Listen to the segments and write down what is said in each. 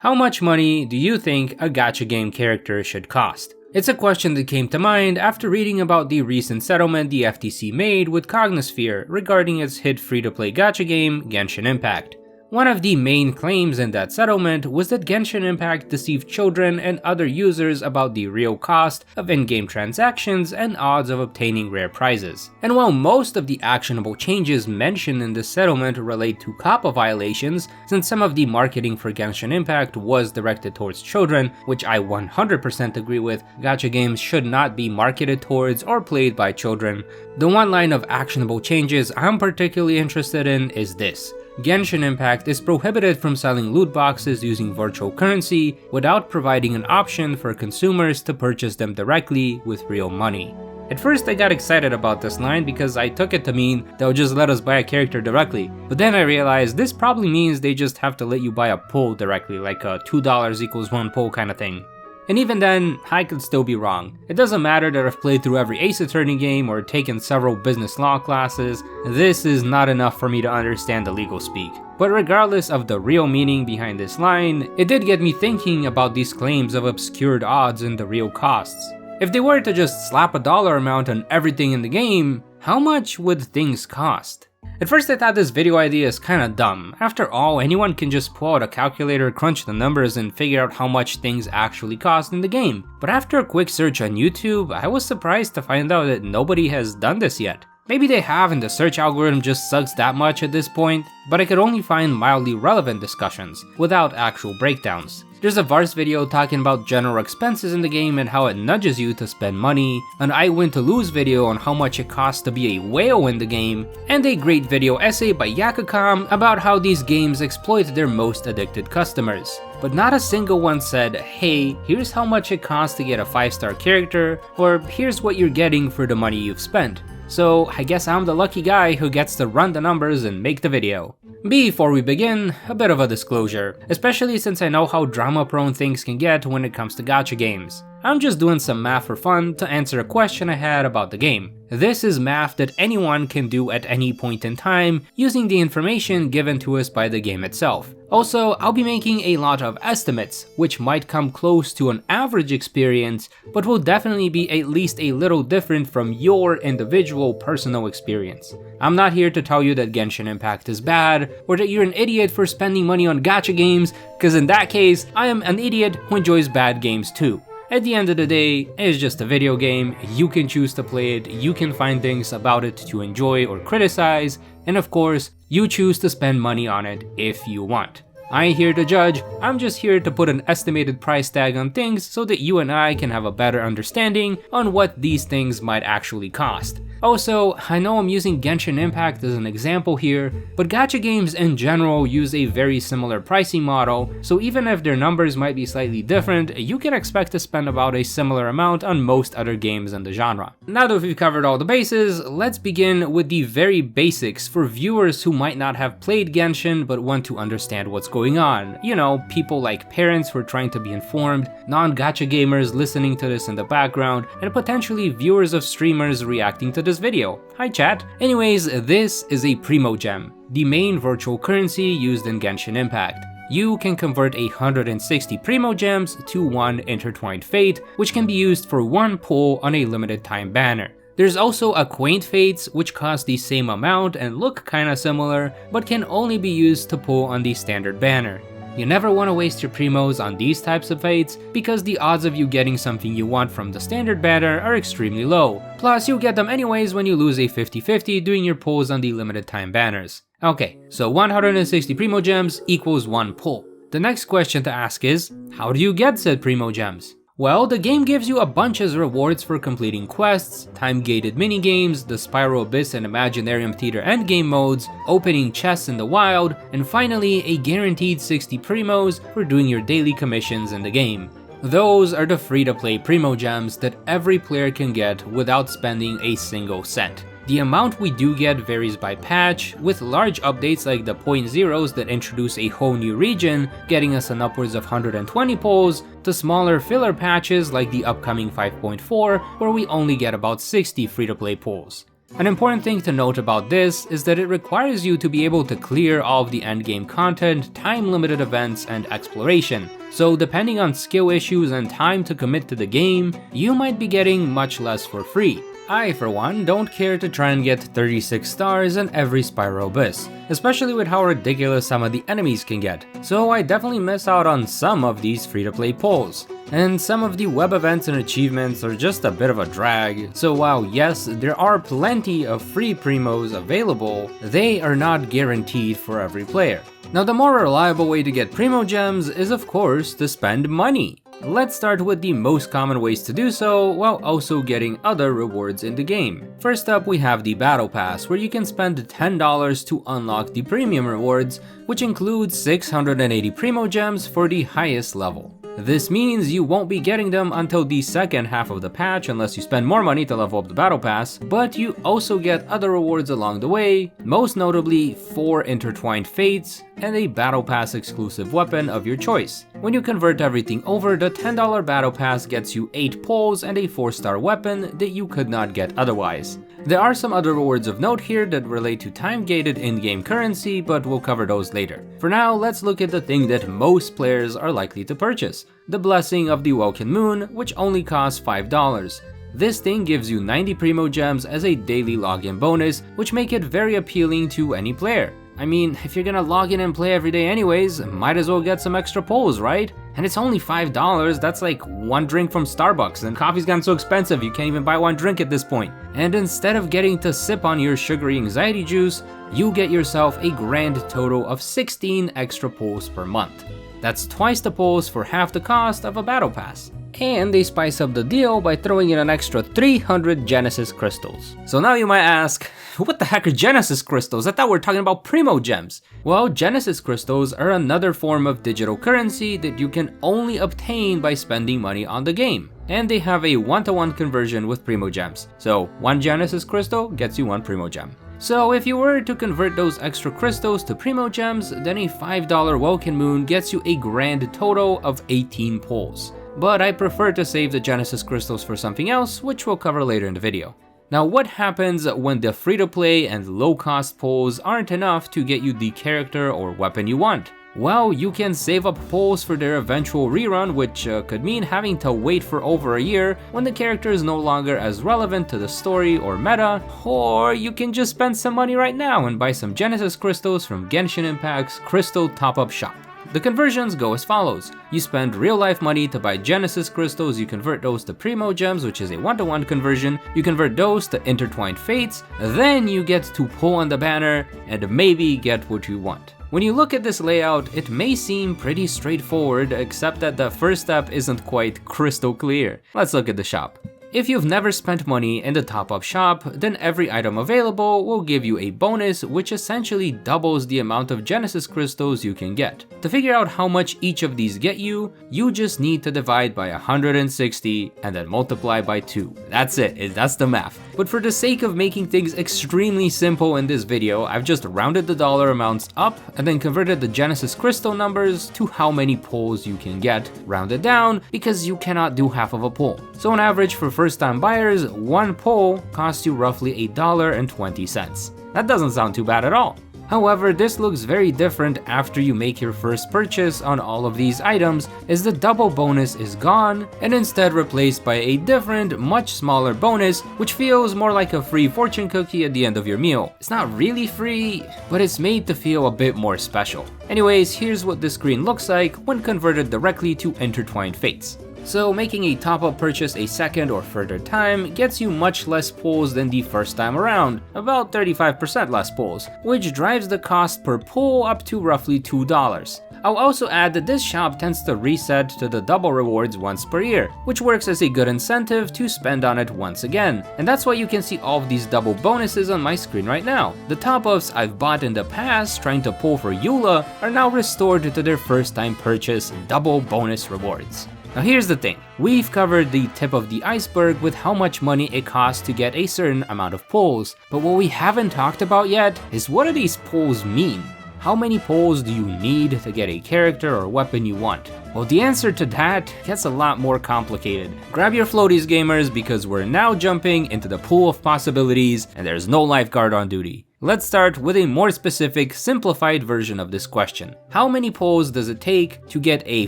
How much money do you think a gacha game character should cost? It's a question that came to mind after reading about the recent settlement the FTC made with Cognisphere regarding its hit free-to-play gacha game, Genshin Impact. One of the main claims in that settlement was that Genshin Impact deceived children and other users about the real cost of in-game transactions and odds of obtaining rare prizes. And while most of the actionable changes mentioned in this settlement relate to COPPA violations, since some of the marketing for Genshin Impact was directed towards children, which I 100% agree with, gacha games should not be marketed towards or played by children. The one line of actionable changes I'm particularly interested in is this. Genshin Impact is prohibited from selling loot boxes using virtual currency without providing an option for consumers to purchase them directly with real money. At first I got excited about this line because I took it to mean they'll just let us buy a character directly, but then I realized this probably means they just have to let you buy a pull directly, like a $2 equals 1 pull kind of thing. And even then, I could still be wrong. It doesn't matter that I've played through every Ace Attorney game or taken several business law classes, this is not enough for me to understand the legal speak. But regardless of the real meaning behind this line, it did get me thinking about these claims of obscured odds and the real costs. If they were to just slap a dollar amount on everything in the game, how much would things cost? At first I thought this video idea is kinda dumb. After all, anyone can just pull out a calculator, crunch the numbers, and figure out how much things actually cost in the game. But after a quick search on YouTube, I was surprised to find out that nobody has done this yet. Maybe they have and the search algorithm just sucks that much at this point, but I could only find mildly relevant discussions, without actual breakdowns. There's a Vars video talking about general expenses in the game and how it nudges you to spend money, an I Win to Lose video on how much it costs to be a whale in the game, and a great video essay by Yakacom about how these games exploit their most addicted customers. But not a single one said, hey, here's how much it costs to get a 5-star character, or here's what you're getting for the money you've spent. So I guess I'm the lucky guy who gets to run the numbers and make the video. Before we begin, a bit of a disclosure, especially since I know how drama-prone things can get when it comes to gacha games. I'm just doing some math for fun to answer a question I had about the game. This is math that anyone can do at any point in time using the information given to us by the game itself. Also, I'll be making a lot of estimates, which might come close to an average experience, but will definitely be at least a little different from your individual personal experience. I'm not here to tell you that Genshin Impact is bad, or that you're an idiot for spending money on gacha games, cause in that case, I am an idiot who enjoys bad games too. At the end of the day, it's just a video game, you can choose to play it, you can find things about it to enjoy or criticize, and of course, you choose to spend money on it if you want. I ain't here to judge, I'm just here to put an estimated price tag on things so that you and I can have a better understanding on what these things might actually cost. Also, I know I'm using Genshin Impact as an example here, but gacha games in general use a very similar pricing model, so even if their numbers might be slightly different, you can expect to spend about a similar amount on most other games in the genre. Now that we've covered all the bases, let's begin with the very basics for viewers who might not have played Genshin but want to understand what's going on. You know, people like parents who are trying to be informed, non-gacha gamers listening to this in the background, and potentially viewers of streamers reacting to this video. Hi chat. Anyways, this is a Primo gem, the main virtual currency used in Genshin Impact. You can convert 160 Primo gems to one intertwined fate, which can be used for one pull on a limited time banner. There's also Acquaint Fates, which cost the same amount and look kinda similar, but can only be used to pull on the standard banner. You never want to waste your Primos on these types of fates, because the odds of you getting something you want from the standard banner are extremely low. Plus, you'll get them anyways when you lose a 50-50 doing your pulls on the limited time banners. Okay, so 160 Primo gems equals one pull. The next question to ask is, how do you get said Primo gems? Well, the game gives you a bunch as rewards for completing quests, time-gated minigames, the Spiral Abyss and Imaginarium Theater endgame modes, opening chests in the wild, and finally a guaranteed 60 Primos for doing your daily commissions in the game. Those are the free-to-play Primo gems that every player can get without spending a single cent. The amount we do get varies by patch, with large updates like the .0s that introduce a whole new region, getting us an upwards of 120 pulls, to smaller filler patches like the upcoming 5.4, where we only get about 60 free-to-play pulls. An important thing to note about this is that it requires you to be able to clear all of the endgame content, time-limited events, and exploration. So depending on skill issues and time to commit to the game, you might be getting much less for free. I, for one, don't care to try and get 36 stars in every Spiral Abyss, especially with how ridiculous some of the enemies can get, so I definitely miss out on some of these free-to-play pulls. And some of the web events and achievements are just a bit of a drag, so while yes, there are plenty of free Primos available, they are not guaranteed for every player. Now the more reliable way to get Primo gems is of course to spend money. Let's start with the most common ways to do so, while also getting other rewards in the game. First up, we have the Battle Pass, where you can spend $10 to unlock the premium rewards, which includes 680 Primo gems for the highest level. This means you won't be getting them until the second half of the patch unless you spend more money to level up the Battle Pass, but you also get other rewards along the way, most notably 4 Intertwined Fates and a Battle Pass exclusive weapon of your choice. When you convert everything over, the $10 Battle Pass gets you 8 pulls and a 4-star weapon that you could not get otherwise. There are some other rewards of note here that relate to time-gated in-game currency, but we'll cover those later. For now, let's look at the thing that most players are likely to purchase, the Blessing of the Welkin Moon, which only costs $5. This thing gives you 90 Primo gems as a daily login bonus, which make it very appealing to any player. I mean, if you're gonna log in and play every day anyways, might as well get some extra pulls, right? And it's only $5, that's like one drink from Starbucks, and coffee's gotten so expensive you can't even buy one drink at this point. And instead of getting to sip on your sugary anxiety juice, you get yourself a grand total of 16 extra pulls per month. That's twice the pulls for half the cost of a Battle Pass. And they spice up the deal by throwing in an extra 300 Gensis Crystals. So now you might ask, what the heck are Gensis Crystals? I thought we were talking about Primo gems. Well, Gensis Crystals are another form of digital currency that you can only obtain by spending money on the game. And they have a 1-to-1 conversion with Primo gems. So 1 Gensis Crystal gets you 1 Primo gem. So if you were to convert those extra crystals to Primo gems, then a $5 Welkin Moon gets you a grand total of 18 pulls. But I prefer to save the Gensis Crystals for something else, which we'll cover later in the video. Now, what happens when the free-to-play and low-cost pulls aren't enough to get you the character or weapon you want? Well, you can save up pulls for their eventual rerun, which could mean having to wait for over a year when the character is no longer as relevant to the story or meta, or you can just spend some money right now and buy some Gensis Crystals from Genshin Impact's Crystal Top-Up Shop. The conversions go as follows. You spend real-life money to buy Gensis Crystals, you convert those to Primo gems, which is a 1-to-1 conversion, you convert those to Intertwined Fates, then you get to pull on the banner and maybe get what you want. When you look at this layout, it may seem pretty straightforward, except that the first step isn't quite crystal clear. Let's look at the shop. If you've never spent money in the top-up shop, then every item available will give you a bonus which essentially doubles the amount of Gensis Crystals you can get. To figure out how much each of these get you, you just need to divide by 160 and then multiply by 2. That's it, that's the math. But for the sake of making things extremely simple in this video, I've just rounded the dollar amounts up and then converted the Gensis Crystal numbers to how many pulls you can get, rounded down because you cannot do half of a pull. So on average for first-time buyers, 1 pull costs you roughly $1.20. That doesn't sound too bad at all. However, this looks very different after you make your first purchase on all of these items, as the double bonus is gone and instead replaced by a different, much smaller bonus, which feels more like a free fortune cookie at the end of your meal. It's not really free, but it's made to feel a bit more special. Anyways, here's what this screen looks like when converted directly to Intertwined Fates. So making a top-up purchase a second or further time gets you much less pulls than the first time around, about 35% less pulls, which drives the cost per pull up to roughly $2. I'll also add that this shop tends to reset to the double rewards once per year, which works as a good incentive to spend on it once again. And that's why you can see all of these double bonuses on my screen right now. The top-ups I've bought in the past trying to pull for Eula are now restored to their first time purchase double bonus rewards. Now here's the thing, we've covered the tip of the iceberg with how much money it costs to get a certain amount of pulls, but what we haven't talked about yet is what do these pulls mean? How many pulls do you need to get a character or weapon you want? Well, the answer to that gets a lot more complicated. Grab your floaties, gamers, because we're now jumping into the pool of possibilities and there's no lifeguard on duty. Let's start with a more specific, simplified version of this question. How many pulls does it take to get a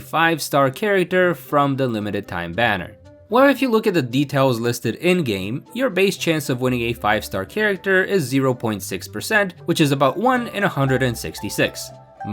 5-star character from the limited time banner? Well, if you look at the details listed in-game, your base chance of winning a 5-star character is 0.6%, which is about 1 in 166.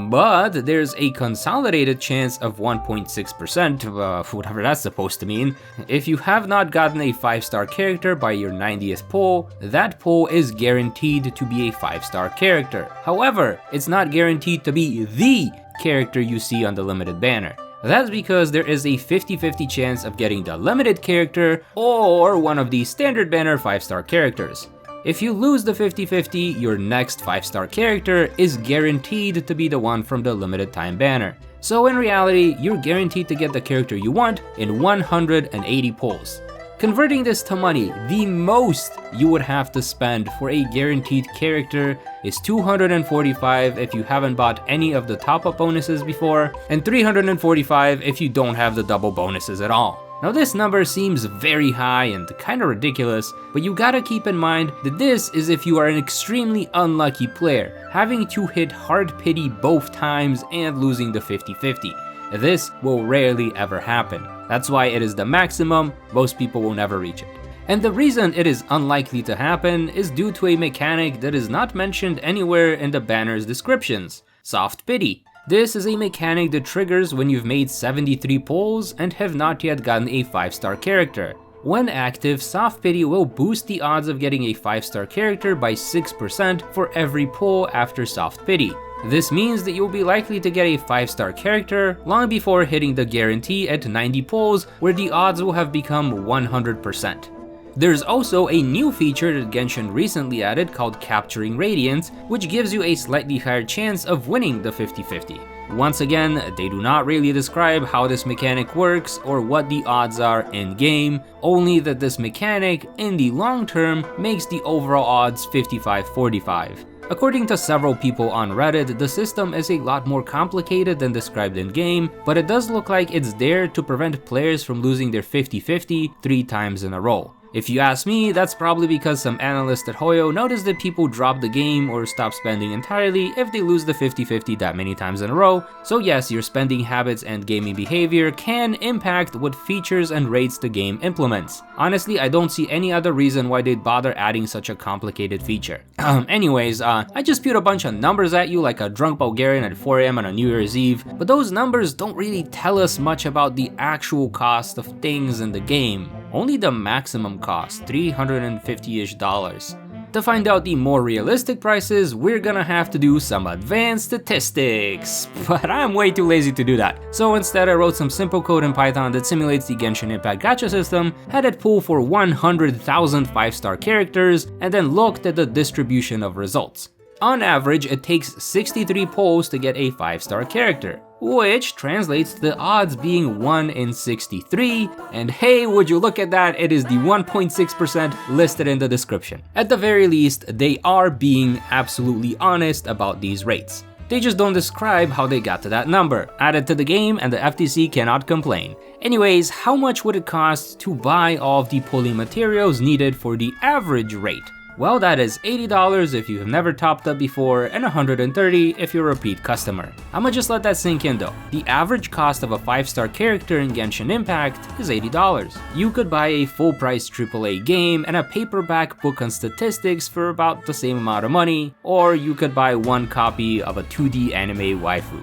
But there's a consolidated chance of 1.6%, whatever that's supposed to mean. If you have not gotten a 5-star character by your 90th pull, that pull is guaranteed to be a 5-star character. However, it's not guaranteed to be the character you see on the limited banner. That's because there is a 50-50 chance of getting the limited character or one of the standard banner 5-star characters. If you lose the 50-50, your next 5-star character is guaranteed to be the one from the limited time banner. So in reality, you're guaranteed to get the character you want in 180 pulls. Converting this to money, the most you would have to spend for a guaranteed character is 245 if you haven't bought any of the top-up bonuses before, and 345 if you don't have the double bonuses at all. Now this number seems very high and kinda ridiculous, but you gotta keep in mind that this is if you are an extremely unlucky player, having to hit hard pity both times and losing the 50-50. This will rarely ever happen. That's why it is the maximum, most people will never reach it. And the reason it is unlikely to happen is due to a mechanic that is not mentioned anywhere in the banner's descriptions: soft pity. This is a mechanic that triggers when you've made 73 pulls and have not yet gotten a 5-star character. When active, soft pity will boost the odds of getting a 5-star character by 6% for every pull after soft pity. This means that you'll be likely to get a 5-star character long before hitting the guarantee at 90 pulls, where the odds will have become 100%. There's also a new feature that Genshin recently added called Capturing Radiance, which gives you a slightly higher chance of winning the 50-50. Once again, they do not really describe how this mechanic works or what the odds are in-game, only that this mechanic, in the long term, makes the overall odds 55-45. According to several people on Reddit, the system is a lot more complicated than described in-game, but it does look like it's there to prevent players from losing their 50-50 3 times in a row. If you ask me, that's probably because some analysts at Hoyo noticed that people drop the game or stop spending entirely if they lose the 50-50 that many times in a row. So yes, your spending habits and gaming behavior can impact what features and rates the game implements. Honestly, I don't see any other reason why they'd bother adding such a complicated feature. Anyways, I just spewed a bunch of numbers at you like a drunk Bulgarian at 4 AM on a New Year's Eve, but those numbers don't really tell us much about the actual cost of things in the game. Only the maximum cost, $350-ish. To find out the more realistic prices, we're gonna have to do some advanced statistics, but I'm way too lazy to do that. So instead I wrote some simple code in Python that simulates the Genshin Impact gacha system, had it pull for 100,000 5-star characters, and then looked at the distribution of results. On average, it takes 63 pulls to get a 5-star character, which translates to the odds being 1 in 63, and hey, would you look at that, it is the 1.6% listed in the description. At the very least, they are being absolutely honest about these rates. They just don't describe how they got to that number. Add it to the game and the FTC cannot complain. Anyways, how much would it cost to buy all of the pulling materials needed for the average rate? Well, that is $80 if you have never topped up before and $130 if you're a repeat customer. I'ma just let that sink in though. The average cost of a 5-star character in Genshin Impact is $80. You could buy a full-price AAA game and a paperback book on statistics for about the same amount of money, or you could buy one copy of a 2D anime waifu.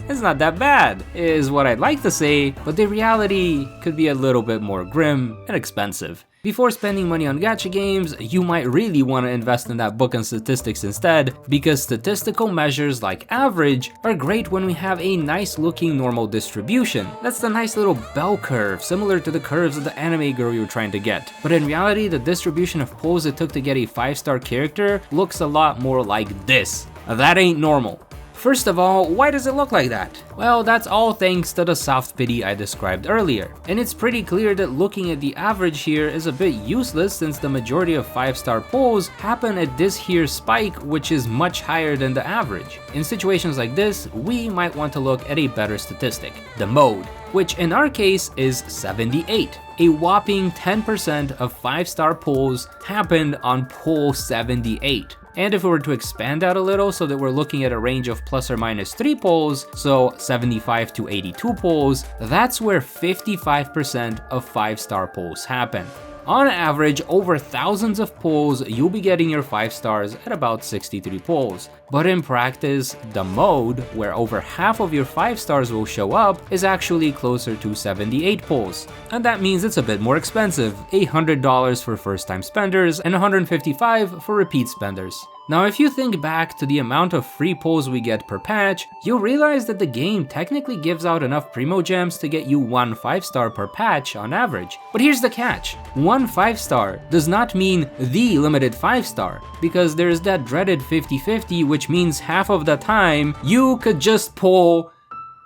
It's not that bad, is what I'd like to say, but the reality could be a little bit more grim and expensive. Before spending money on gacha games, you might really want to invest in that book and statistics instead, because statistical measures like average are great when we have a nice looking normal distribution. That's the nice little bell curve, similar to the curves of the anime girl you're trying to get. But in reality, the distribution of pulls it took to get a 5-star character looks a lot more like this. That ain't normal. First of all, why does it look like that? Well, that's all thanks to the soft pity I described earlier. And it's pretty clear that looking at the average here is a bit useless since the majority of 5-star pulls happen at this here spike, which is much higher than the average. In situations like this, we might want to look at a better statistic, the mode, which in our case is 78. A whopping 10% of 5-star pulls happened on pull 78. And if we were to expand that a little so that we're looking at a range of plus or minus 3 pulls, so 75 to 82 pulls, that's where 55% of 5-star pulls happen. On average, over thousands of pulls, you'll be getting your 5 stars at about 63 pulls. But in practice, the mode, where over half of your 5 stars will show up, is actually closer to 78 pulls. And that means it's a bit more expensive, $100 for first-time spenders and $155 for repeat spenders. Now if you think back to the amount of free pulls we get per patch, you'll realize that the game technically gives out enough Primo gems to get you 1 5-star per patch on average. But here's the catch, 1 5-star does not mean the limited 5-star, because there's that dreaded 50-50, which means half of the time you could just pull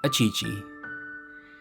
a Chi-Chi.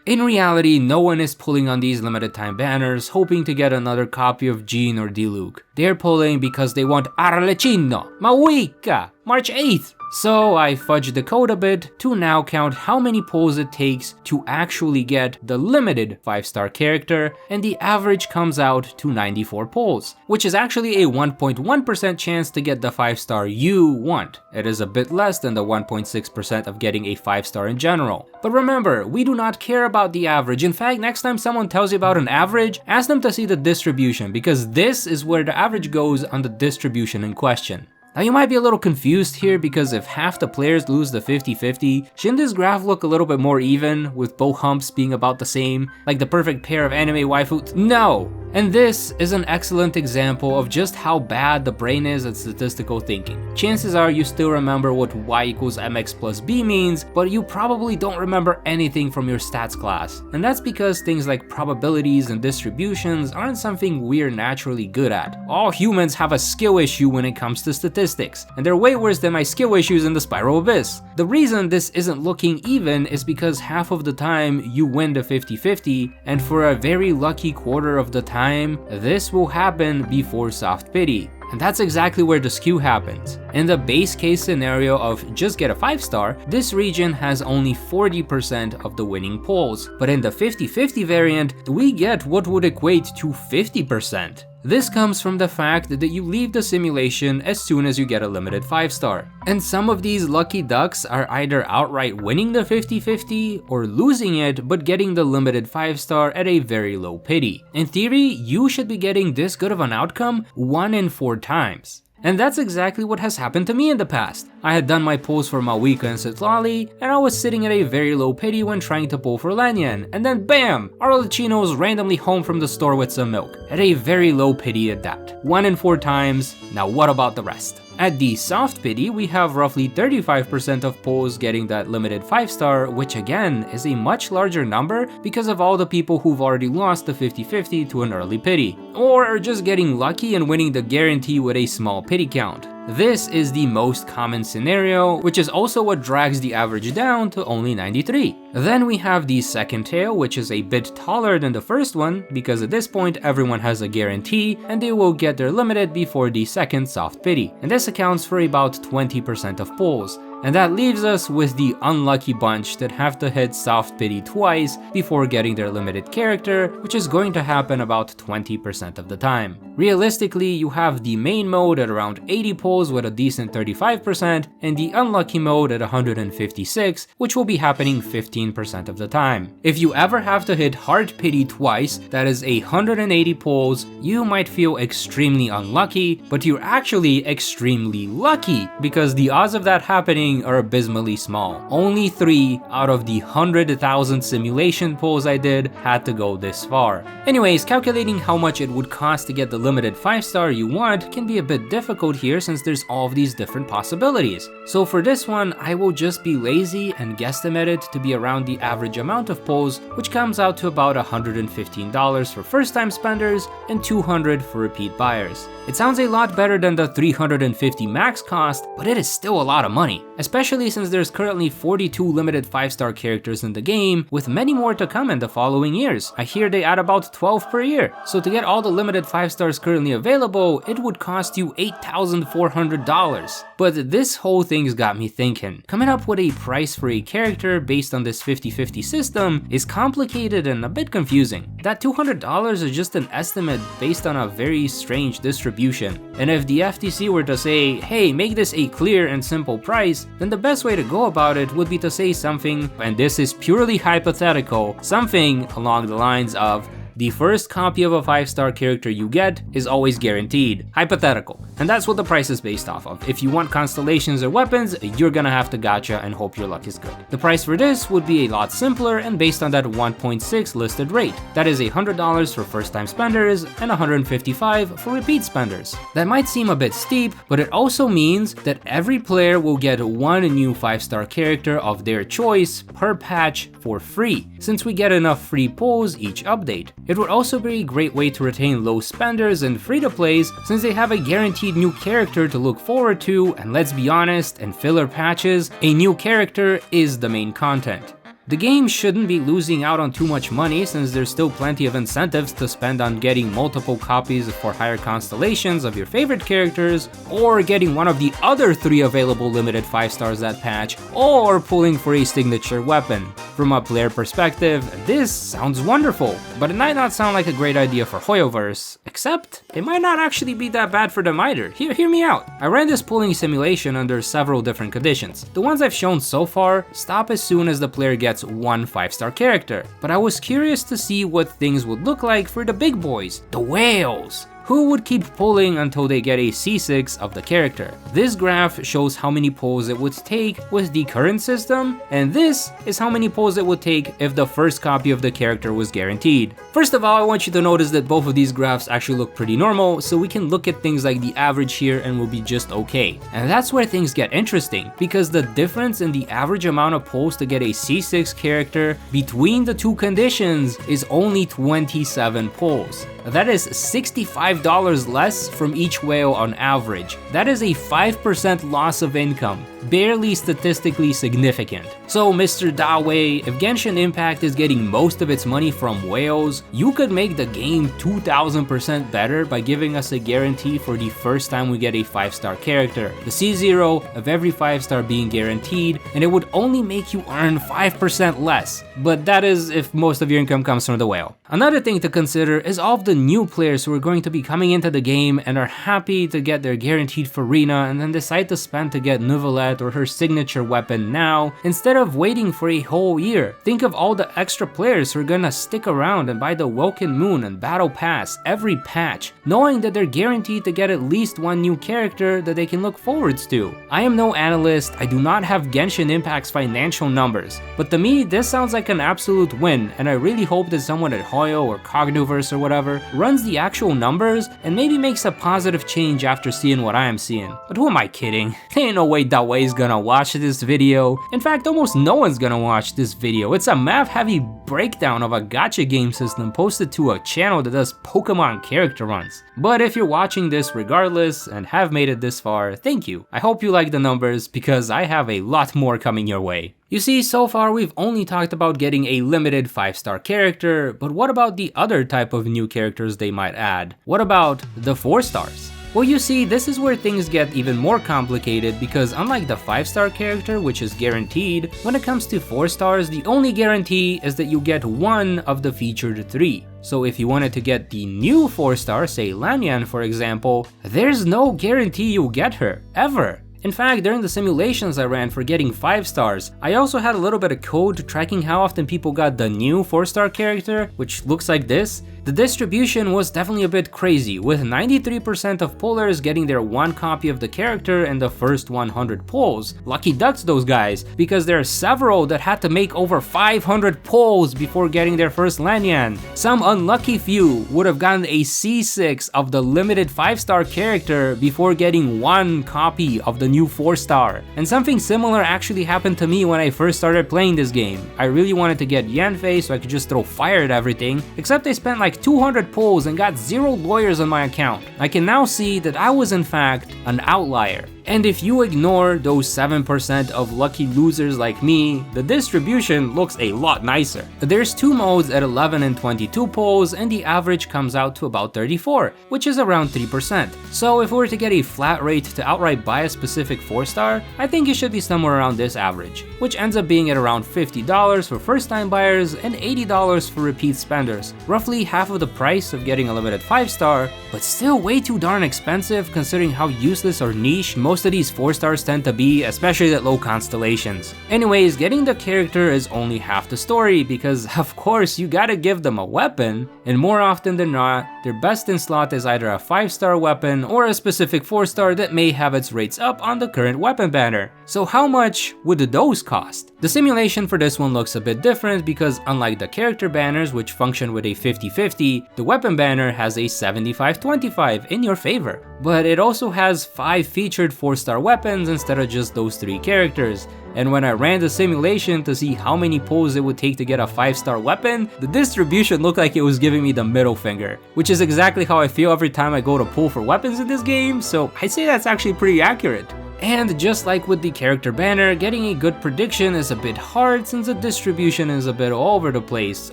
In reality, no one is pulling on these limited time banners hoping to get another copy of Jean or Diluc. They're pulling because they want Arlecchino, Mavuika, March 8th. So I fudged the code a bit to now count how many pulls it takes to actually get the limited 5-star character, and the average comes out to 94 pulls, which is actually a 1.1% chance to get the 5-star you want. It is a bit less than the 1.6% of getting a 5-star in general. But remember, we do not care about the average. In fact, next time someone tells you about an average, ask them to see the distribution, because this is where the average goes on the distribution in question. Now you might be a little confused here, because if half the players lose the 50-50, shouldn't this graph look a little bit more even, with both humps being about the same, like the perfect pair of anime waifu? No! And this is an excellent example of just how bad the brain is at statistical thinking. Chances are you still remember what y equals mx plus b means, but you probably don't remember anything from your stats class. And that's because things like probabilities and distributions aren't something we're naturally good at. All humans have a skill issue when it comes to statistics, and they're way worse than my skill issues in the Spiral Abyss. The reason this isn't looking even is because half of the time you win the 50-50, and for a very lucky quarter of the time, this will happen before soft pity. And that's exactly where the skew happens. In the base case scenario of just get a 5-star, this region has only 40% of the winning pulls, but in the 50-50 variant, we get what would equate to 50%. This comes from the fact that you leave the simulation as soon as you get a limited 5-star. And some of these lucky ducks are either outright winning the 50-50 or losing it but getting the limited 5-star at a very low pity. In theory, you should be getting this good of an outcome 1 in 4 times. And that's exactly what has happened to me in the past. I had done my pulls for Mavuika and Citlali, and I was sitting at a very low pity when trying to pull for Lanyan, and then BAM! Arlecchino was randomly home from the store with some milk. At a very low pity at that. 1 in 4 times, now what about the rest? At the soft pity, we have roughly 35% of pulls getting that limited 5-star, which again is a much larger number because of all the people who've already lost the 50-50 to an early pity, or are just getting lucky and winning the guarantee with a small pity count. This is the most common scenario, which is also what drags the average down to only 93. Then we have the second tail, which is a bit taller than the first one, because at this point everyone has a guarantee and they will get their limited before the second soft pity, and this accounts for about 20% of pulls. And that leaves us with the unlucky bunch that have to hit soft pity twice before getting their limited character, which is going to happen about 20% of the time. Realistically, you have the main mode at around 80 pulls with a decent 35%, and the unlucky mode at 156, which will be happening 15% of the time. If you ever have to hit hard pity twice, that is 180 pulls, you might feel extremely unlucky, but you're actually extremely lucky, because the odds of that happening are abysmally small. Only 3 out of the 100,000 simulation pulls I did had to go this far. Anyways, calculating how much it would cost to get the limited 5-star you want can be a bit difficult here since there's all of these different possibilities. So for this one, I will just be lazy and guesstimate it to be around the average amount of pulls, which comes out to about $115 for first-time spenders and $200 for repeat buyers. It sounds a lot better than the $350 max cost, but it is still a lot of money. especially since there's currently 42 limited 5-star characters in the game, with many more to come in the following years. I hear they add about 12 per year, so to get all the limited 5 stars currently available, it would cost you $8,400. But this whole thing's got me thinking. Coming up with a price for a character based on this 50-50 system is complicated and a bit confusing. That $200 is just an estimate based on a very strange distribution. And if the FTC were to say, hey, make this a clear and simple price, then the best way to go about it would be to say something, and this is purely hypothetical, something along the lines of, the first copy of a 5-star character you get is always guaranteed. Hypothetical. And that's what the price is based off of. If you want constellations or weapons, you're gonna have to gacha and hope your luck is good. The price for this would be a lot simpler and based on that 1.6 listed rate. That is $100 for first time spenders and $155 for repeat spenders. That might seem a bit steep, but it also means that every player will get one new 5-star character of their choice per patch for free, since we get enough free pulls each update. It would also be a great way to retain low spenders and free-to-plays since they have a guaranteed new character to look forward to, and let's be honest, in filler patches, a new character is the main content. The game shouldn't be losing out on too much money since there's still plenty of incentives to spend on getting multiple copies for higher constellations of your favorite characters, or getting one of the other 3 available limited 5 stars that patch, or pulling for a signature weapon. From a player perspective, this sounds wonderful, but it might not sound like a great idea for Hoyoverse, except it might not actually be that bad for them either. Hear me out. I ran this pulling simulation under several different conditions. The ones I've shown so far stop as soon as the player gets one 5-star character, but I was curious to see what things would look like for the big boys, the whales. Who would keep pulling until they get a C6 of the character? This graph shows how many pulls it would take with the current system, and this is how many pulls it would take if the first copy of the character was guaranteed. First of all, I want you to notice that both of these graphs actually look pretty normal, so we can look at things like the average here and we'll be just okay. And that's where things get interesting, because the difference in the average amount of pulls to get a C6 character between the two conditions is only 27 pulls. That is $65 less from each whale on average. That is a 5% loss of income, barely statistically significant. So Mr. Dawei, if Genshin Impact is getting most of its money from whales, you could make the game 2000% better by giving us a guarantee for the first time we get a 5-star character, the C0 of every 5-star being guaranteed, and it would only make you earn 5% less. But that is if most of your income comes from the whale. Another thing to consider is all of the new players who are going to be coming into the game and are happy to get their guaranteed Farina and then decide to spend to get Neuvillette or her signature weapon now instead of waiting for a whole year. Think of all the extra players who are gonna stick around and buy the Welkin Moon and Battle Pass every patch, knowing that they're guaranteed to get at least one new character that they can look forwards to. I am no analyst, I do not have Genshin Impact's financial numbers, but to me this sounds like an absolute win, and I really hope that someone at Hoyo or Cogniverse or whatever runs the actual numbers and maybe makes a positive change after seeing what I am seeing. But who am I kidding? There ain't no way Dawei is gonna watch this video. In fact, almost no one's gonna watch this video. It's a map-heavy breakdown of a gacha game system posted to a channel that does Pokemon character runs. But if you're watching this regardless and have made it this far, thank you. I hope you like the numbers because I have a lot more coming your way. You see, so far we've only talked about getting a limited 5-star character, but what about the other type of new characters they might add? What about the 4 stars? Well, you see, this is where things get even more complicated because unlike the 5-star character, which is guaranteed, when it comes to 4 stars, the only guarantee is that you get one of the featured 3. So if you wanted to get the new 4-star, say Lanyan for example, there's no guarantee you'll get her, ever. In fact, during the simulations I ran for getting 5 stars, I also had a little bit of code tracking how often people got the new 4-star character, which looks like this. The distribution was definitely a bit crazy, with 93% of pullers getting their one copy of the character in the first 100 pulls. Lucky ducks those guys, because there are several that had to make over 500 pulls before getting their first Lanyan. Some unlucky few would have gotten a C6 of the limited 5-star character before getting one copy of the new 4-star. And something similar actually happened to me when I first started playing this game. I really wanted to get Yanfei so I could just throw fire at everything, except I spent like 200 pulls and got 0 lawyers on my account. I can now see that I was in fact an outlier. And if you ignore those 7% of lucky losers like me, the distribution looks a lot nicer. There's 2 modes at 11 and 22 pulls, and the average comes out to about 34, which is around 3%. So if we were to get a flat rate to outright buy a specific 4-star, I think it should be somewhere around this average, which ends up being at around $50 for first-time buyers and $80 for repeat spenders, roughly half of the price of getting a limited 5-star, but still way too darn expensive considering how useless or niche most of these 4-stars tend to be, especially at low constellations. Anyways, getting the character is only half the story because of course you gotta give them a weapon, and more often than not, their best in slot is either a 5-star weapon or a specific 4-star that may have its rates up on the current weapon banner. So how much would those cost? The simulation for this one looks a bit different because unlike the character banners which function with a 50-50, the weapon banner has a 75-25 in your favor. But it also has 5 featured 4-star weapons instead of just those 3 characters. And when I ran the simulation to see how many pulls it would take to get a 5-star weapon, the distribution looked like it was giving me the middle finger, which is exactly how I feel every time I go to pull for weapons in this game, so I'd say that's actually pretty accurate. And just like with the character banner, getting a good prediction is a bit hard since the distribution is a bit all over the place,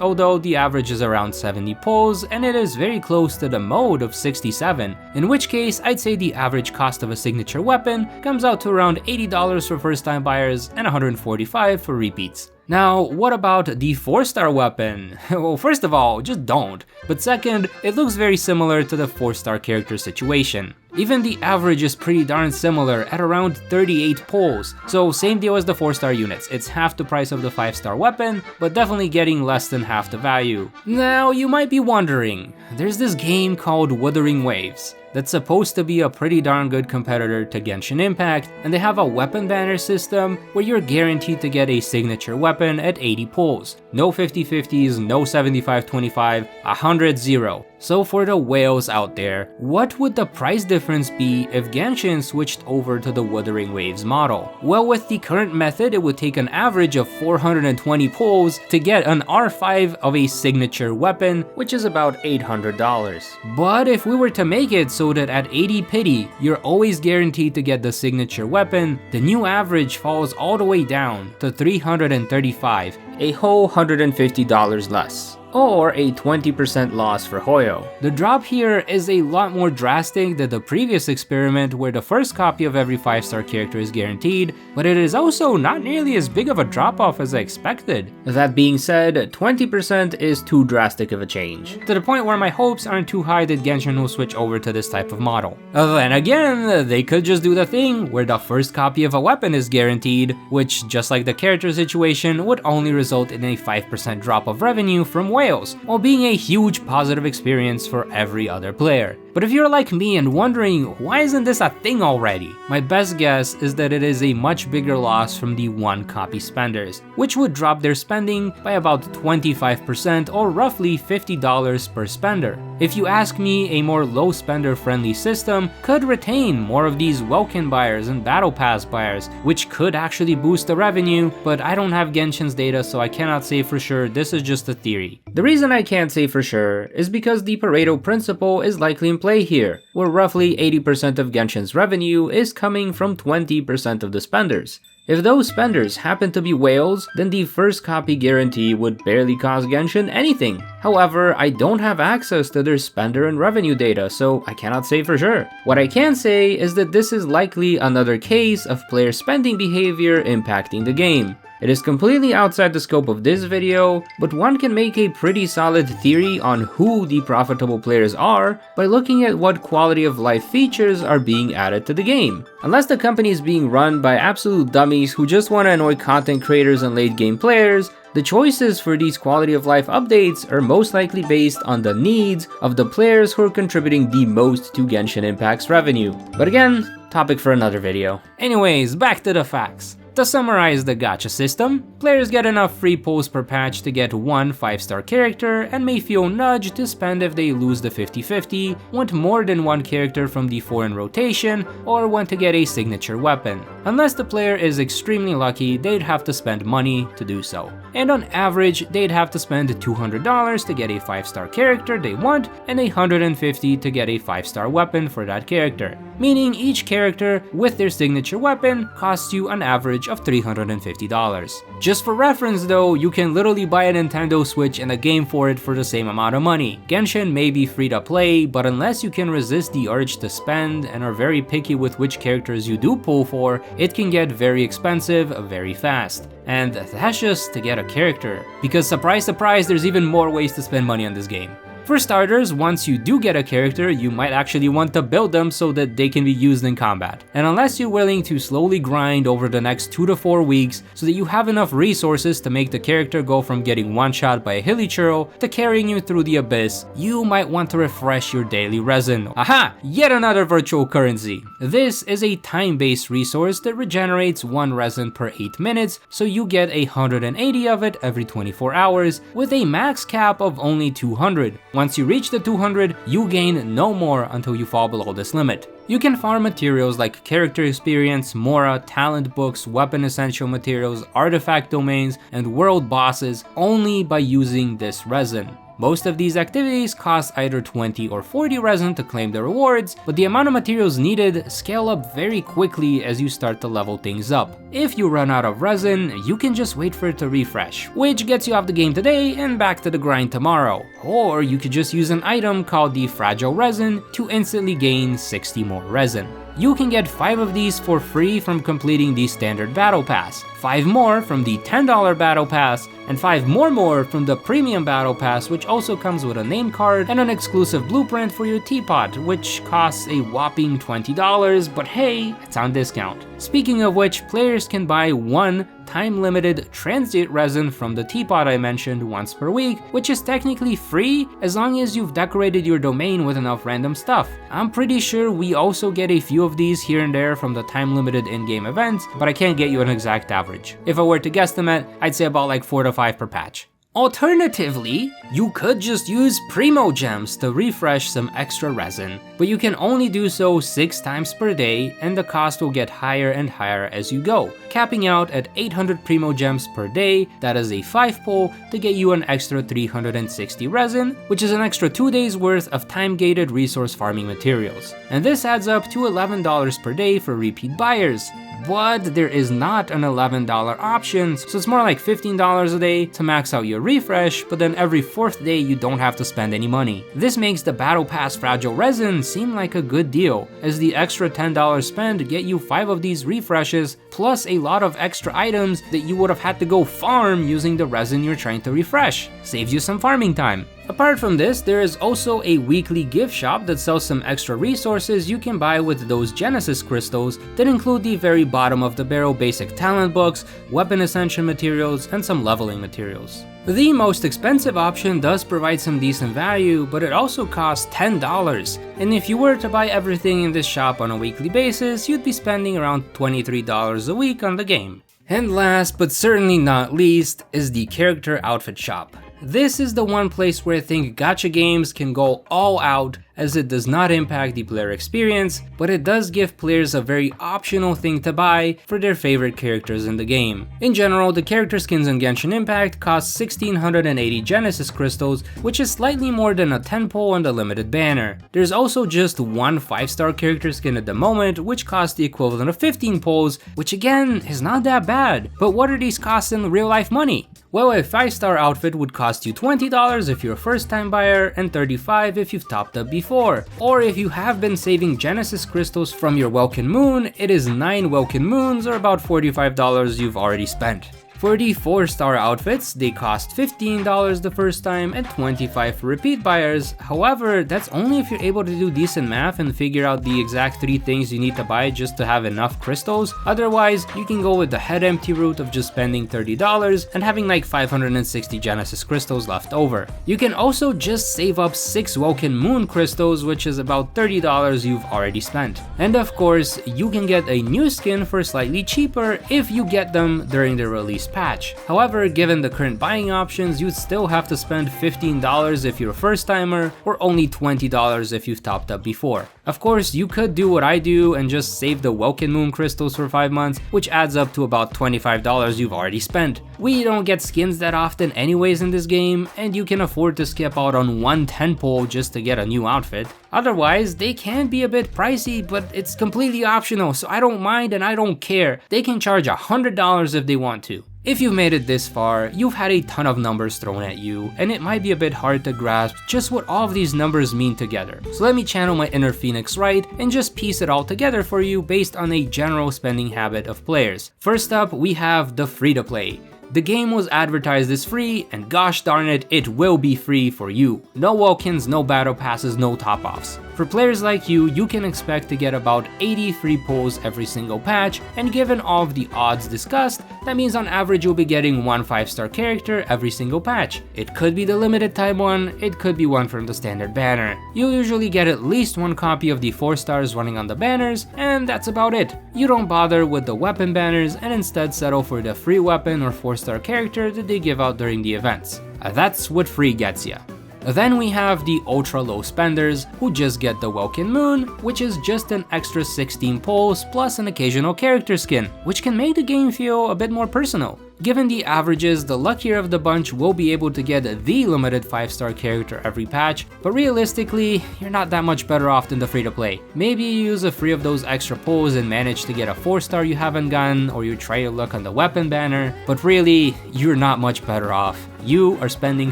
although the average is around 70 pulls and it is very close to the mode of 67, in which case I'd say the average cost of a signature weapon comes out to around $80 for first time buyers and $145 for repeats. Now, what about the 4-star weapon? Well, first of all, just don't. But second, it looks very similar to the 4-star character situation. Even the average is pretty darn similar at around 38 pulls, so same deal as the 4-star units, it's half the price of the 5-star weapon, but definitely getting less than half the value. Now, you might be wondering, there's this game called Wuthering Waves that's supposed to be a pretty darn good competitor to Genshin Impact, and they have a weapon banner system where you're guaranteed to get a signature weapon at 80 pulls. No 50-50s, no 75-25, 100-0. So for the whales out there, what would the price difference be if Genshin switched over to the Wuthering Waves model? Well, with the current method, it would take an average of 420 pulls to get an R5 of a signature weapon, which is about $800. But if we were to make it so that at 80 pity, you're always guaranteed to get the signature weapon, the new average falls all the way down to 335, a whole $150 less, or a 20% loss for Hoyo. The drop here is a lot more drastic than the previous experiment where the first copy of every 5-star character is guaranteed, but it is also not nearly as big of a drop off as I expected. That being said, 20% is too drastic of a change, to the point where my hopes aren't too high that Genshin will switch over to this type of model. Then again, they could just do the thing where the first copy of a weapon is guaranteed, which just like the character situation would only result in a 5% drop of revenue from whales, while being a huge positive experience for every other player. But if you're like me and wondering why isn't this a thing already, my best guess is that it is a much bigger loss from the 1-copy spenders, which would drop their spending by about 25% or roughly $50 per spender. If you ask me, a more low spender friendly system could retain more of these Welkin buyers and Battle Pass buyers, which could actually boost the revenue, but I don't have Genshin's data so I cannot say for sure, this is just a theory. The reason I can't say for sure is because the Pareto principle is likely in play here, where roughly 80% of Genshin's revenue is coming from 20% of the spenders. If those spenders happen to be whales, then the first copy guarantee would barely cost Genshin anything. However, I don't have access to their spender and revenue data, so I cannot say for sure. What I can say is that this is likely another case of player spending behavior impacting the game. It is completely outside the scope of this video, but one can make a pretty solid theory on who the profitable players are by looking at what quality of life features are being added to the game. Unless the company is being run by absolute dummies who just want to annoy content creators and late game players, the choices for these quality of life updates are most likely based on the needs of the players who are contributing the most to Genshin Impact's revenue. But again, topic for another video. Anyways, back to the facts. To summarize the gacha system, players get enough free pulls per patch to get one 5-star character and may feel nudged to spend if they lose the 50-50, want more than one character from the foreign rotation, or want to get a signature weapon. Unless the player is extremely lucky, they'd have to spend money to do so. And on average, they'd have to spend $200 to get a 5-star character they want and $150 to get a 5-star weapon for that character. Meaning each character with their signature weapon costs you an average of $350. Just for reference though, you can literally buy a Nintendo Switch and a game for it for the same amount of money. Genshin may be free to play, but unless you can resist the urge to spend and are very picky with which characters you do pull for, it can get very expensive very fast. And that's just to get a character. Because surprise surprise, there's even more ways to spend money on this game. For starters, once you do get a character, you might actually want to build them so that they can be used in combat. And unless you're willing to slowly grind over the next 2 to 4 weeks so that you have enough resources to make the character go from getting one-shot by a Hilichurl to carrying you through the abyss, you might want to refresh your daily resin. Aha! Yet another virtual currency. This is a time-based resource that regenerates 1 resin per 8 minutes, so you get 180 of it every 24 hours with a max cap of only 200. Once you reach the 200, you gain no more until you fall below this limit. You can farm materials like character experience, mora, talent books, weapon essential materials, artifact domains, and world bosses only by using this resin. Most of these activities cost either 20 or 40 resin to claim the rewards, but the amount of materials needed scale up very quickly as you start to level things up. If you run out of resin, you can just wait for it to refresh, which gets you off the game today and back to the grind tomorrow. Or you could just use an item called the Fragile Resin to instantly gain 60 more resin. You can get 5 of these for free from completing the standard battle pass, 5 more from the $10 battle pass, and 5 more from the premium battle pass, which also comes with a name card and an exclusive blueprint for your teapot, which costs a whopping $20, but hey, it's on discount. Speaking of which, players can buy 1 time-limited transient resin from the teapot I mentioned once per week, which is technically free as long as you've decorated your domain with enough random stuff. I'm pretty sure we also get a few of these here and there from the time-limited in-game events, but I can't get you an exact average. If I were to guesstimate, I'd say about like 4 to 5 per patch. Alternatively, you could just use Primo gems to refresh some extra resin, but you can only do so 6 times per day and the cost will get higher and higher as you go, capping out at 800 Primo gems per day. That is a 5 pull to get you an extra 360 resin, which is an extra 2 days worth of time-gated resource farming materials. And this adds up to $11 per day for repeat buyers. But there is not an $11 option, so it's more like $15 a day to max out your refresh, but then every 4th day you don't have to spend any money. This makes the Battle Pass Fragile Resin seem like a good deal, as the extra $10 spend get you 5 of these refreshes, plus a lot of extra items that you would have had to go farm using the resin you're trying to refresh. Saves you some farming time. Apart from this, there is also a weekly gift shop that sells some extra resources you can buy with those Gensis Crystals that include the very bottom of the barrel basic talent books, weapon essential materials, and some leveling materials. The most expensive option does provide some decent value, but it also costs $10, and if you were to buy everything in this shop on a weekly basis, you'd be spending around $23 a week on the game. And last but certainly not least is the character outfit shop. This is the one place where I think gacha games can go all out, as it does not impact the player experience, but it does give players a very optional thing to buy for their favorite characters in the game. In general, the character skins in Genshin Impact cost 1680 Gensis Crystals, which is slightly more than a 10 pull on the limited banner. There's also just 1 5-star character skin at the moment, which costs the equivalent of 15 pulls, which again is not that bad, but what are these costs in real life money? Well, a 5-star outfit would cost you $20 if you're a first time buyer and $35 if you've topped up before. Or if you have been saving Gensis Crystals from your Welkin Moon, it is 9 Welkin Moons or about $45 you've already spent. For the 4-star outfits, they cost $15 the first time and $25 for repeat buyers. However, that's only if you're able to do decent math and figure out the exact 3 things you need to buy just to have enough crystals. Otherwise, you can go with the head empty route of just spending $30 and having like 560 Genesis Crystals left over. You can also just save up 6 Woken Moon Crystals, which is about $30 you've already spent. And of course, you can get a new skin for slightly cheaper if you get them during the release patch. However, given the current buying options, you'd still have to spend $15 if you're a first timer, or only $20 if you've topped up before. Of course, you could do what I do and just save the Woken Moon Crystals for 5 months, which adds up to about $25 you've already spent. We don't get skins that often anyways in this game, and you can afford to skip out on one 10-pole just to get a new outfit. Otherwise, they can be a bit pricey, but it's completely optional, so I don't mind and I don't care. They can charge $100 if they want to. If you've made it this far, you've had a ton of numbers thrown at you, and it might be a bit hard to grasp just what all of these numbers mean together. So let me channel my inner Phoenix right and just piece it all together for you based on a general spending habit of players. First up, we have the free-to-play. The game was advertised as free, and gosh darn it, it will be free for you. No Wokens, no battle passes, no top-offs. For players like you, you can expect to get about 80 free pulls every single patch, and given all of the odds discussed, that means on average you'll be getting one 5-star character every single patch. It could be the limited time one, it could be one from the standard banner. You'll usually get at least one copy of the 4 stars running on the banners, and that's about it. You don't bother with the weapon banners and instead settle for the free weapon or 4-star character that they give out during the events. That's what free gets ya. Then we have the ultra low spenders who just get the Woken Moon, which is just an extra 16 pulls plus an occasional character skin, which can make the game feel a bit more personal. Given the averages, the luckier of the bunch will be able to get the limited 5-star character every patch, but realistically, you're not that much better off than the free-to-play. Maybe you use a free of those extra pulls and manage to get a 4-star you haven't gotten, or you try to look on the weapon banner, but really, you're not much better off. You are spending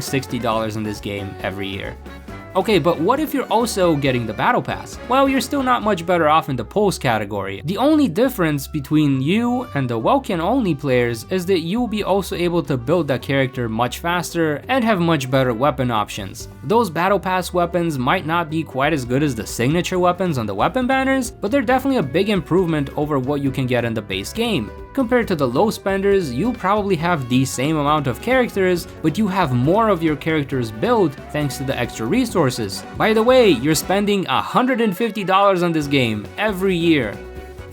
$60 in this game every year. Okay, but what if you're also getting the battle pass? Well, you're still not much better off in the pulls category. The only difference between you and the Woken only players is that you'll be also able to build that character much faster and have much better weapon options. Those battle pass weapons might not be quite as good as the signature weapons on the weapon banners, but they're definitely a big improvement over what you can get in the base game. Compared to the low spenders, you probably have the same amount of characters, but you have more of your characters built thanks to the extra resources. By the way, you're spending $150 on this game every year.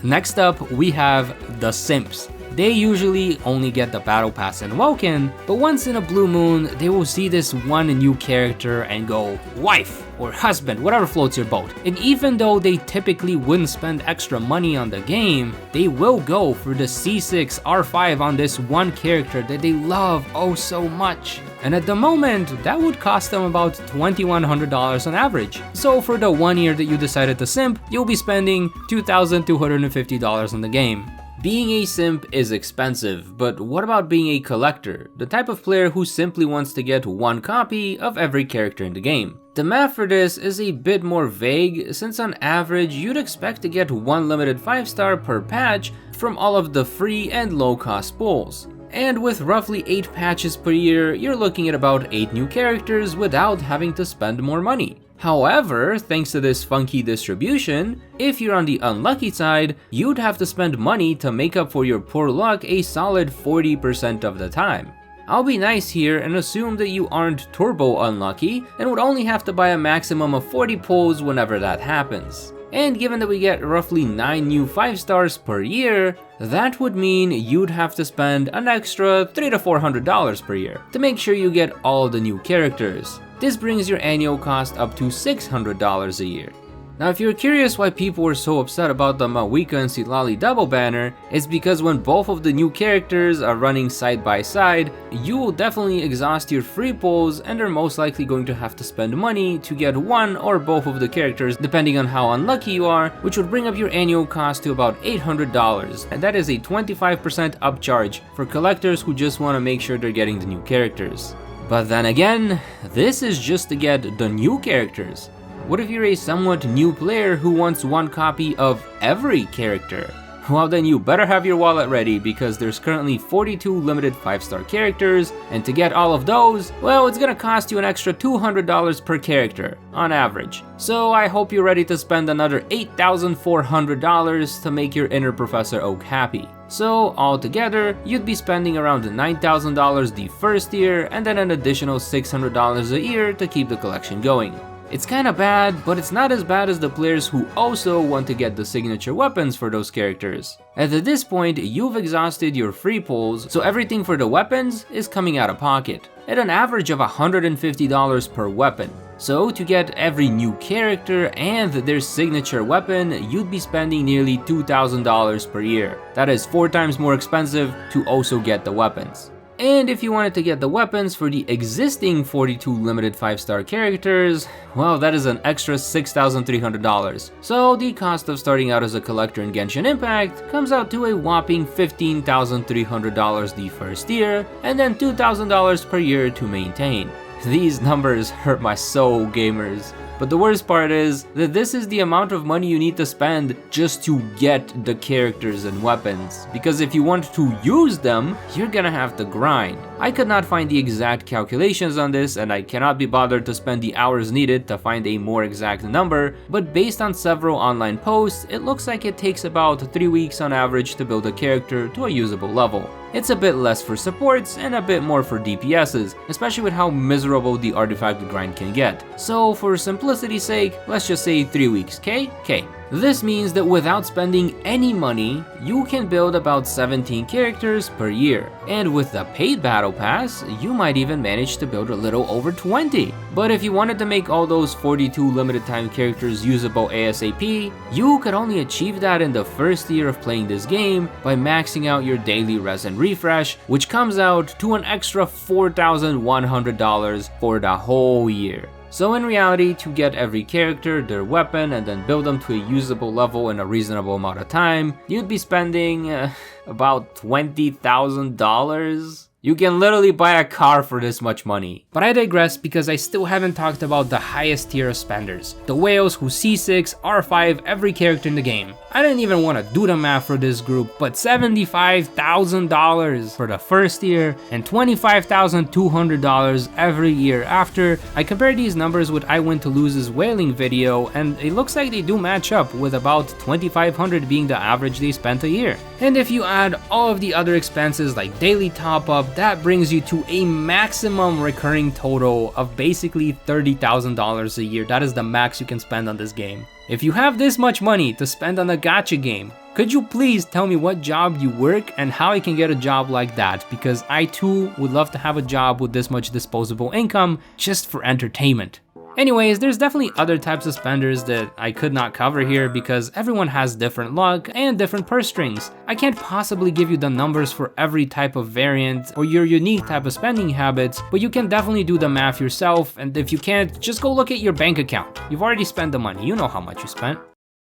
Next up, we have the SIMPS. They usually only get the battle pass and Woken, but once in a blue moon, they will see this one new character and go, wife or husband, whatever floats your boat. And even though they typically wouldn't spend extra money on the game, they will go for the C6 R5 on this one character that they love oh so much. And at the moment, that would cost them about $2,100 on average. So for the 1 year that you decided to simp, you'll be spending $2,250 on the game. Being a simp is expensive, but what about being a collector, the type of player who simply wants to get one copy of every character in the game? The math for this is a bit more vague, since on average you'd expect to get one limited 5-star per patch from all of the free and low cost pulls. And with roughly 8 patches per year, you're looking at about 8 new characters without having to spend more money. However, thanks to this funky distribution, if you're on the unlucky side, you'd have to spend money to make up for your poor luck a solid 40% of the time. I'll be nice here and assume that you aren't turbo unlucky and would only have to buy a maximum of 40 pulls whenever that happens. And given that we get roughly 9 new 5-stars per year, that would mean you'd have to spend an extra $300 to $400 per year to make sure you get all the new characters. This brings your annual cost up to $600 a year. Now if you're curious why people were so upset about the Mavuika and Silali double banner, it's because when both of the new characters are running side by side, you will definitely exhaust your free pulls and are most likely going to have to spend money to get one or both of the characters depending on how unlucky you are, which would bring up your annual cost to about $800, and that is a 25% upcharge for collectors who just want to make sure they're getting the new characters. But then again, this is just to get the new characters. What if you're a somewhat new player who wants one copy of every character? Well then you better have your wallet ready because there's currently 42 limited 5-star characters, and to get all of those, well, it's gonna cost you an extra $200 per character, on average. So I hope you're ready to spend another $8,400 to make your inner Professor Oak happy. So altogether, you'd be spending around $9,000 the first year and then an additional $600 a year to keep the collection going. It's kinda bad, but it's not as bad as the players who also want to get the signature weapons for those characters. At this point, you've exhausted your free pulls, so everything for the weapons is coming out of pocket, at an average of $150 per weapon. So to get every new character and their signature weapon, you'd be spending nearly $2,000 per year. That is 4 times more expensive to also get the weapons. And if you wanted to get the weapons for the existing 42 limited 5-star characters, well, that is an extra $6,300. So the cost of starting out as a collector in Genshin Impact comes out to a whopping $15,300 the first year, and then $2,000 per year to maintain. These numbers hurt my soul, gamers. But the worst part is that this is the amount of money you need to spend just to get the characters and weapons, because if you want to use them, you're gonna have to grind. I could not find the exact calculations on this, and I cannot be bothered to spend the hours needed to find a more exact number, but based on several online posts, it looks like it takes about 3 weeks on average to build a character to a usable level. It's a bit less for supports and a bit more for DPSs, especially with how miserable the artifact grind can get. So for simplicity's sake, let's just say 3 weeks, okay? This means that without spending any money, you can build about 17 characters per year. And with the paid battle pass, you might even manage to build a little over 20. But if you wanted to make all those 42 limited time characters usable ASAP, you could only achieve that in the first year of playing this game by maxing out your daily resin refresh, which comes out to an extra $4,100 for the whole year. So in reality, to get every character, their weapon, and then build them to a usable level in a reasonable amount of time, you'd be spending about $20,000. You can literally buy a car for this much money. But I digress because I still haven't talked about the highest tier of spenders. The whales who C6, R5 every character in the game. I didn't even want to do the math for this group, but $75,000 for the first year and $25,200 every year after. I compared these numbers with I Went to Lose's whaling video, and it looks like they do match up, with about $2,500 being the average they spent a year. And if you add all of the other expenses like daily top up, that brings you to a maximum recurring total of basically $30,000 a year. That is the max you can spend on this game. If you have this much money to spend on a gacha game, could you please tell me what job you work and how I can get a job like that? Because I too would love to have a job with this much disposable income just for entertainment. Anyways, there's definitely other types of spenders that I could not cover here because everyone has different luck and different purse strings. I can't possibly give you the numbers for every type of variant or your unique type of spending habits, but you can definitely do the math yourself, and if you can't, just go look at your bank account. You've already spent the money, you know how much you spent.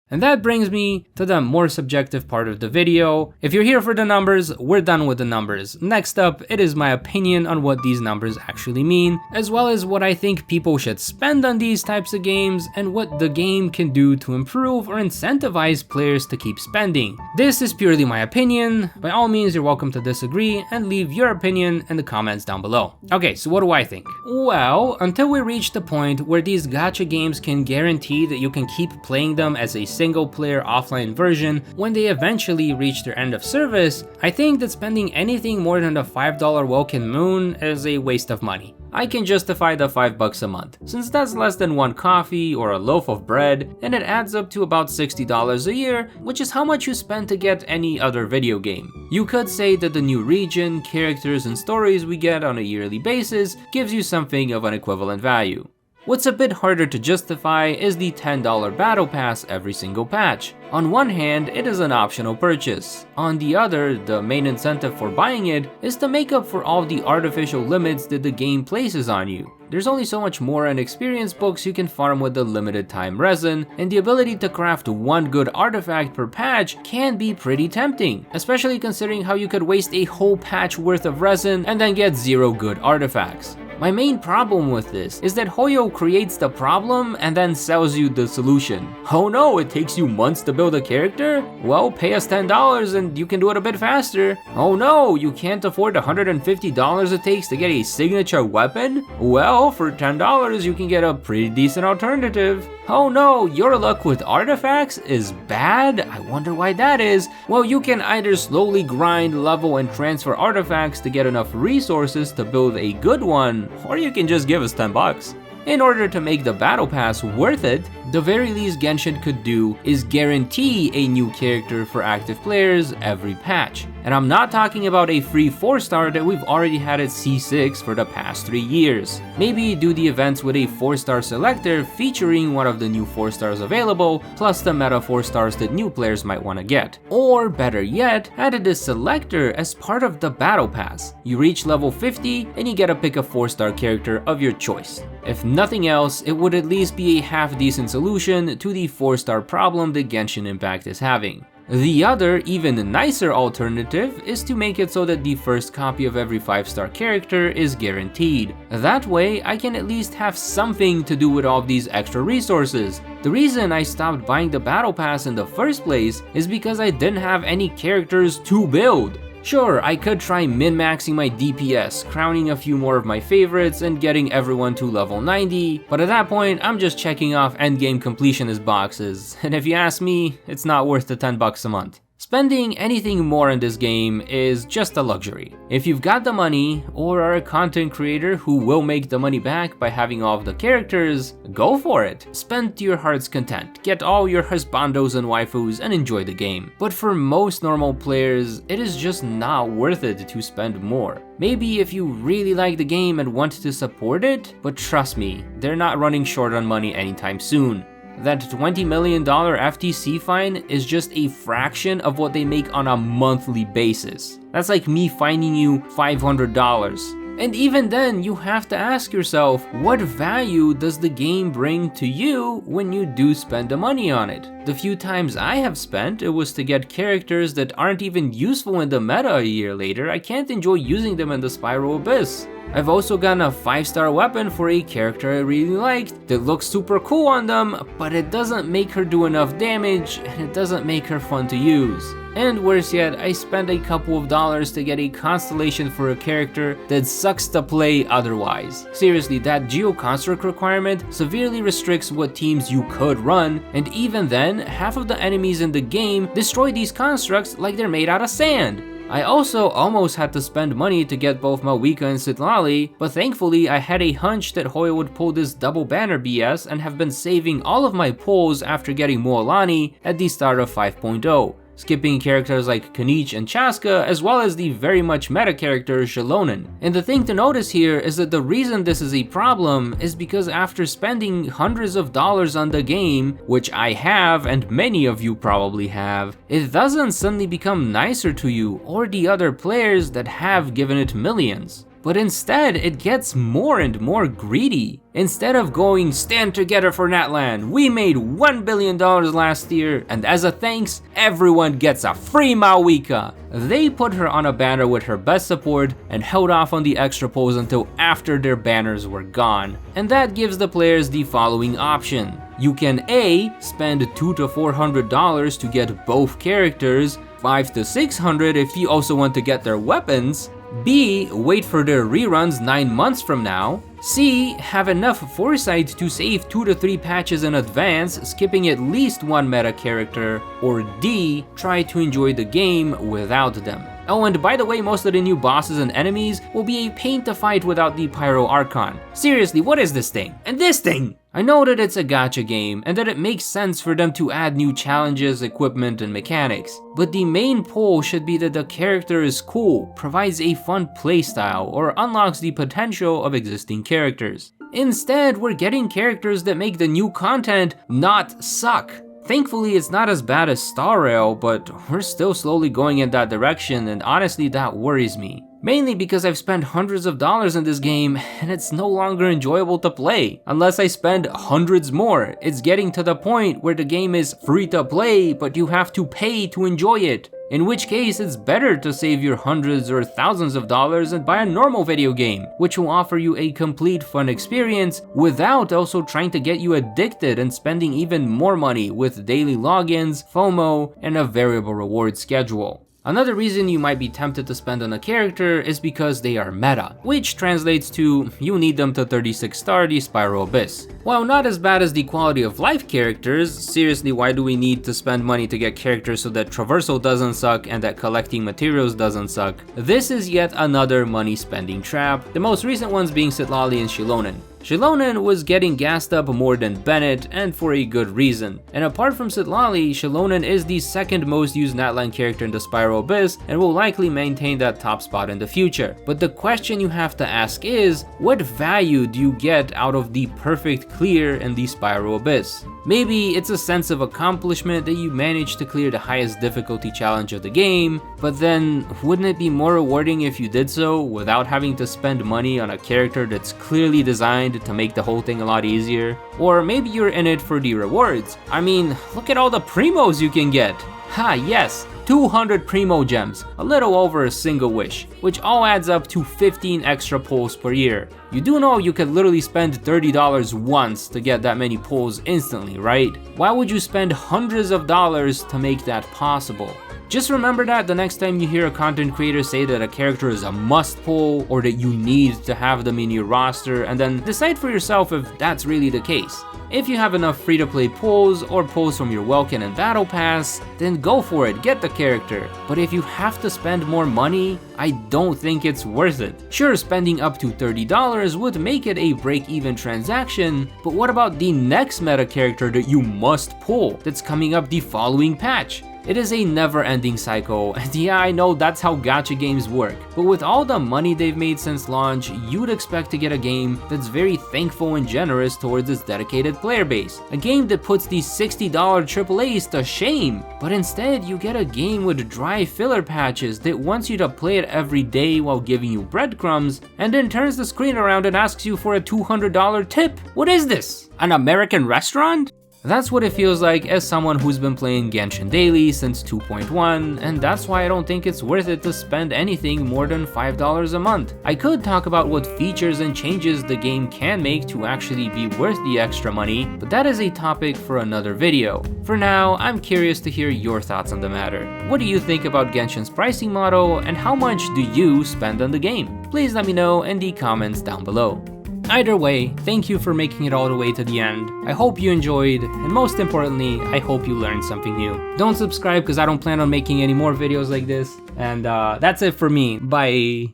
And that brings me to the more subjective part of the video. If you're here for the numbers, we're done with the numbers. Next up, it is my opinion on what these numbers actually mean, as well as what I think people should spend on these types of games and what the game can do to improve or incentivize players to keep spending. This is purely my opinion. By all means, you're welcome to disagree and leave your opinion in the comments down below. Okay, so what do I think? Well, until we reach the point where these gacha games can guarantee that you can keep playing them as a single-player offline version when they eventually reach their end of service, I think that spending anything more than the $5 Woken Moon is a waste of money. I can justify the $5 a month, since that's less than one coffee or a loaf of bread, and it adds up to about $60 a year, which is how much you spend to get any other video game. You could say that the new region, characters, and stories we get on a yearly basis gives you something of an equivalent value. What's a bit harder to justify is the $10 battle pass every single patch. On one hand, it is an optional purchase. On the other, the main incentive for buying it is to make up for all the artificial limits that the game places on you. There's only so much more and experience books you can farm with the limited time resin, and the ability to craft one good artifact per patch can be pretty tempting, especially considering how you could waste a whole patch worth of resin and then get 0 good artifacts. My main problem with this is that Hoyo creates the problem and then sells you the solution. Oh no, it takes you months to build a character? Well, pay us $10 and you can do it a bit faster. Oh no, you can't afford the $150 it takes to get a signature weapon? Well, for $10 you can get a pretty decent alternative. Oh no, your luck with artifacts is bad? I wonder why that is. Well, you can either slowly grind, level, and transfer artifacts to get enough resources to build a good one, or you can just give us $10. In order to make the battle pass worth it, the very least Genshin could do is guarantee a new character for active players every patch. And I'm not talking about a free 4-star that we've already had at C6 for the past 3 years. Maybe do the events with a 4-star selector featuring one of the new 4-stars available, plus the meta 4-stars that new players might want to get. Or better yet, added the selector as part of the battle pass. You reach level 50 and you get to pick a 4-star character of your choice. If nothing else, it would at least be a half-decent solution to the 4-star problem that Genshin Impact is having. The other, even nicer alternative is to make it so that the first copy of every 5-star character is guaranteed. That way, I can at least have something to do with all of these extra resources. The reason I stopped buying the battle pass in the first place is because I didn't have any characters to build. Sure, I could try min-maxing my DPS, crowning a few more of my favorites and getting everyone to level 90, but at that point, I'm just checking off endgame completionist boxes, and if you ask me, it's not worth the $10 a month. Spending anything more in this game is just a luxury. If you've got the money, or are a content creator who will make the money back by having all of the characters, go for it. Spend to your heart's content, get all your husbandos and waifus and enjoy the game. But for most normal players, it is just not worth it to spend more. Maybe if you really like the game and want to support it, but trust me, they're not running short on money anytime soon. That $20 million FTC fine is just a fraction of what they make on a monthly basis. That's like me fining you $500. And even then, you have to ask yourself, what value does the game bring to you when you do spend the money on it? The few times I have spent, it was to get characters that aren't even useful in the meta a year later. I can't enjoy using them in the Spiral Abyss. I've also gotten a 5-star weapon for a character I really liked that looks super cool on them, but it doesn't make her do enough damage and it doesn't make her fun to use. And worse yet, I spent a couple of dollars to get a constellation for a character that sucks to play otherwise. Seriously, that Geo-Construct requirement severely restricts what teams you could run, and even then, half of the enemies in the game destroy these constructs like they're made out of sand. I also almost had to spend money to get both Mavuika and Citlali, but thankfully I had a hunch that Hoyo would pull this double banner BS and have been saving all of my pulls after getting Mualani at the start of 5.0. Skipping characters like Kanich and Chaska, as well as the very much meta character Shalonen. And the thing to notice here is that the reason this is a problem is because after spending hundreds of dollars on the game, which I have and many of you probably have, it doesn't suddenly become nicer to you or the other players that have given it millions. But instead, it gets more and more greedy. Instead of going, stand together for Natlan, we made $1 billion last year, and as a thanks, everyone gets a free Mavuika. They put her on a banner with her best support and held off on the extra pulls until after their banners were gone. And that gives the players the following option. You can A, spend $200 to $400 to get both characters, $500 to $600 if you also want to get their weapons, B, wait for their reruns 9 months from now, C, have enough foresight to save 2 to 3 patches in advance, skipping at least one meta character, or D, try to enjoy the game without them. Oh, and by the way, most of the new bosses and enemies will be a pain to fight without the Pyro Archon. Seriously, what is this thing? And this thing! I know that it's a gacha game, and that it makes sense for them to add new challenges, equipment, and mechanics. But the main pull should be that the character is cool, provides a fun playstyle, or unlocks the potential of existing characters. Instead, we're getting characters that make the new content not suck. Thankfully, it's not as bad as Star Rail, but we're still slowly going in that direction, and honestly, that worries me. Mainly because I've spent hundreds of dollars in this game, and it's no longer enjoyable to play. Unless I spend hundreds more, it's getting to the point where the game is free to play, but you have to pay to enjoy it. in which case it's better to save your hundreds or thousands of dollars and buy a normal video game, which will offer you a complete fun experience without also trying to get you addicted and spending even more money with daily logins, FOMO, and a variable reward schedule. Another reason you might be tempted to spend on a character is because they are meta, which translates to you need them to 36 star the Spiral Abyss. While not as bad as the quality of life characters, seriously, why do we need to spend money to get characters so that traversal doesn't suck and that collecting materials doesn't suck? This is yet another money spending trap, the most recent ones being Citlali and Shilonen. Shilonen was getting gassed up more than Bennett, and for a good reason. And apart from Citlali, Shilonen is the second most used Natlan character in the Spiral Abyss and will likely maintain that top spot in the future. But the question you have to ask is, what value do you get out of the perfect clear in the Spiral Abyss? Maybe it's a sense of accomplishment that you managed to clear the highest difficulty challenge of the game, but then wouldn't it be more rewarding if you did so without having to spend money on a character that's clearly designed to make the whole thing a lot easier? Or maybe you're in it for the rewards. I mean, look at all the Primos you can get! Ha, yes! 200 Primo gems, a little over a single wish, which all adds up to 15 extra pulls per year. You do know you could literally spend $30 once to get that many pulls instantly, right? Why would you spend hundreds of dollars to make that possible? Just remember that the next time you hear a content creator say that a character is a must pull or that you need to have them in your roster, and then decide for yourself if that's really the case. If you have enough free-to-play pulls or pulls from your Welkin and Battle Pass, then go for it, get the character. But if you have to spend more money, I don't think it's worth it. Sure, spending up to $30 would make it a break-even transaction, but what about the next meta character that you must pull that's coming up the following patch? It is a never-ending cycle, and yeah, I know that's how gacha games work, but with all the money they've made since launch, you'd expect to get a game that's very thankful and generous towards its dedicated player base. A game that puts these $60 AAAs to shame, but instead you get a game with dry filler patches that wants you to play it every day while giving you breadcrumbs, and then turns the screen around and asks you for a $200 tip. What is this? An American restaurant? That's what it feels like as someone who's been playing Genshin daily since 2.1, and that's why I don't think it's worth it to spend anything more than $5 a month. I could talk about what features and changes the game can make to actually be worth the extra money, but that is a topic for another video. For now, I'm curious to hear your thoughts on the matter. What do you think about Genshin's pricing model, and how much do you spend on the game? Please let me know in the comments down below. Either way, thank you for making it all the way to the end. I hope you enjoyed, and most importantly, I hope you learned something new. Don't subscribe because I don't plan on making any more videos like this, and that's it for me. Bye!